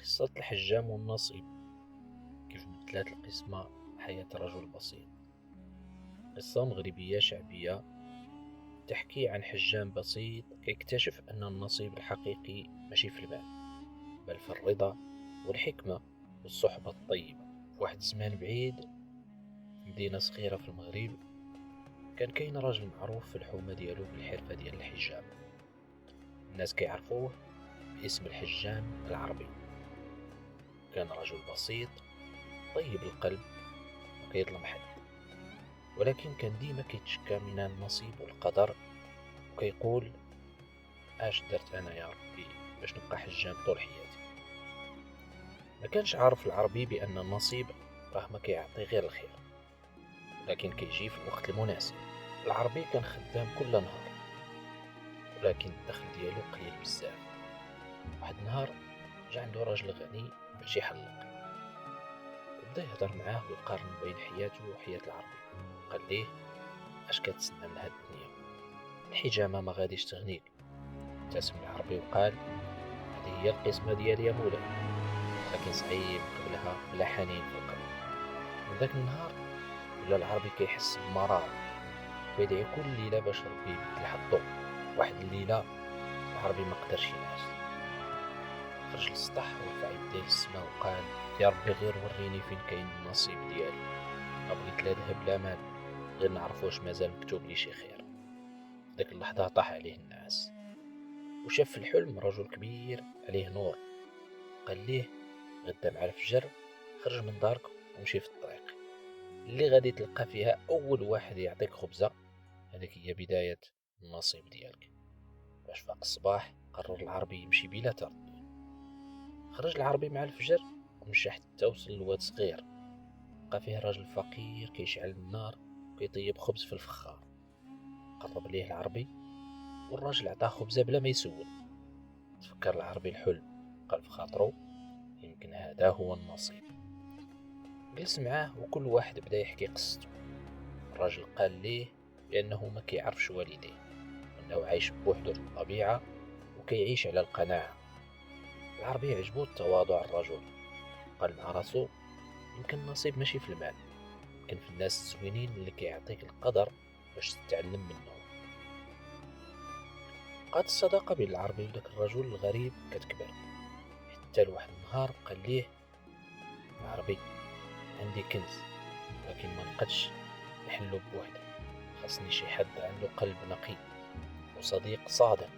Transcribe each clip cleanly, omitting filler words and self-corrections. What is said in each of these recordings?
قصة الحجام والنصيب، كيف بدلات القسمة حياة رجل بسيط. قصة مغربية شعبية تحكي عن حجام بسيط كيكتشف أن النصيب الحقيقي ماشي في المال، بل في الرضا والحكمة والصحبة الطيبة. في واحد الزمان بعيد، في مدينة صغيرة في المغرب، كان كاين راجل معروف في الحومة ديالو بالحرفة ديال الحجام. الناس كيعرفوه باسم الحجام العربي. كان رجل بسيط طيب القلب وكيظلم حد، ولكن كان ديما كيتشكى من النصيب والقدر، وكيقول: اش درت انا يا ربي باش نبقى حجام طول حياتي؟ ما كانش عارف العربي بان النصيب راه ما كيعطي غير الخير، لكن كيجي في الوقت المناسب. العربي كان خدام كل نهار، ولكن الدخل ديالو قليل بزاف. واحد النهار جا عنده راجل غني باش يحلق، وبدا يهضر معاه ويقارن بين حياته وحياة العربي. قال ليه: اش كتسنى من هاد الدنيا؟ الحجامة ما غاديش تغنيك. ابتسم العربي وقال: هذه هي القسمة ديالي يا مولاي، لكن صعيب قبلها بلا حنين في القلب. من ذاك النهار ولا العربي كيحس بمرار، كيدعي كل ليلة باش ربي يبدل حظو. واحد الليلة العربي ما قدرش ينعس، خرج للسطح ورفع يديه للسما وقال: يا ربي غير وريني فين كاين النصيب ديالي، ما بغيت لا ذهب لا مال، غير نعرف واش مازال مكتوب لي شي خير. ديك اللحظة طاح عليه النعاس، وشاف في الحلم رجل كبير عليه نور. قال ليه: غدا مع الفجر خرج من دارك ومشي في الطريق اللي غادي تلقى فيها اول واحد يعطيك خبزة، هذيك هي بداية النصيب ديالك. باش فاق الصباح قرر العربي يمشي بلا تردد. خرج العربي مع الفجر ومشى حتى وصل لواد صغير، لقى فيه راجل فقير كيشعل النار وكيطيب خبز في الفخار. قرب ليه العربي والراجل عطاه خبزة بلا ما يسول. تفكر العربي الحلم، قال في خاطرو: يمكن هذا هو النصيب. جلس معاه وكل واحد بدا يحكي قصته. الراجل قال ليه بأنه ما كيعرفش والديه، وأنه عايش بوحده في الطبيعة وكيعيش على القناعة. العربي عجبو تواضع الرجل، قال مع راسو: يمكن النصيب ماشي في المال، يمكن في الناس الزوينين اللي كيعطيك القدر باش تتعلم منهم. بقات الصداقة بين العربي وداك الرجل الغريب كتكبر، حتى لواحد النهار قال ليه العربي: عندي كنز، لكن ما نقدش نحلو بوحدي، خاصني شي حد عنده قلب نقي وصديق صادق.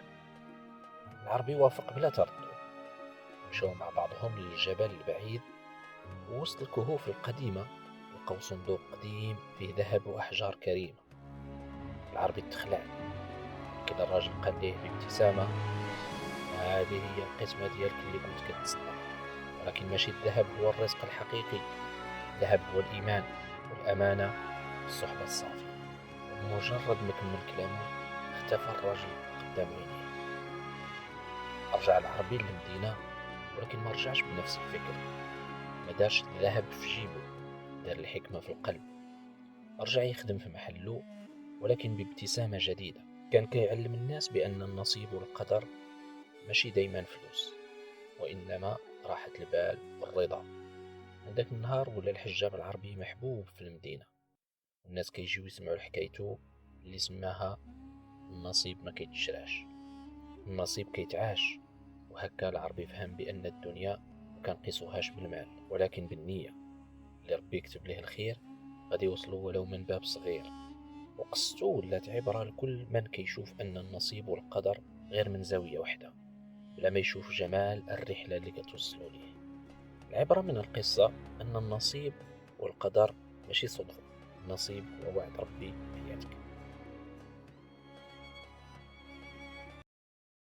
العربي وافق بلا تردد. مشاو مع بعضهم للجبل البعيد، ووسط الكهوف القديمة لقوا صندوق قديم فيه ذهب وأحجار كريمة. العربي تخلع، كده الراجل قال ليه بابتسامة: هذه هي القسمة ديالك اللي كنت كتسنى، ولكن ماشي الذهب هو الرزق الحقيقي، الذهب هو الإيمان والأمانة والصحبة الصافية. بمجرد ما كمل كلامه اختفى الرجل قدام عينيه. رجع العربي للمدينة، ولكن ما رجعش بنفس الفكر. ما دارش الذهب في جيبه، دار الحكمة في القلب. رجع يخدم في محله، ولكن بابتسامة جديدة. كان كيعلم الناس بأن النصيب والقدر ماشي دايما فلوس، وإنما راحة البال والرضا. من ذاك النهار ولا الحجام العربي محبوب في المدينة، والناس كيجيو يسمعوا حكايته اللي سماها: النصيب ما كيتشراش، النصيب كيتعاش. وهكا العربي فهم بأن الدنيا ما كنقيسوهاش بالمال، ولكن بالنية. اللي ربي يكتب له الخير غادي يوصلوا ولو من باب صغير. وقصته ولات عبرة لكل من كيشوف أن النصيب والقدر غير من زاوية واحدة، بلا ما يشوف جمال الرحلة اللي كتوصلوا ليه. العبرة من القصة أن النصيب والقدر ماشي صدفة، النصيب هو وعد ربي بحياتك.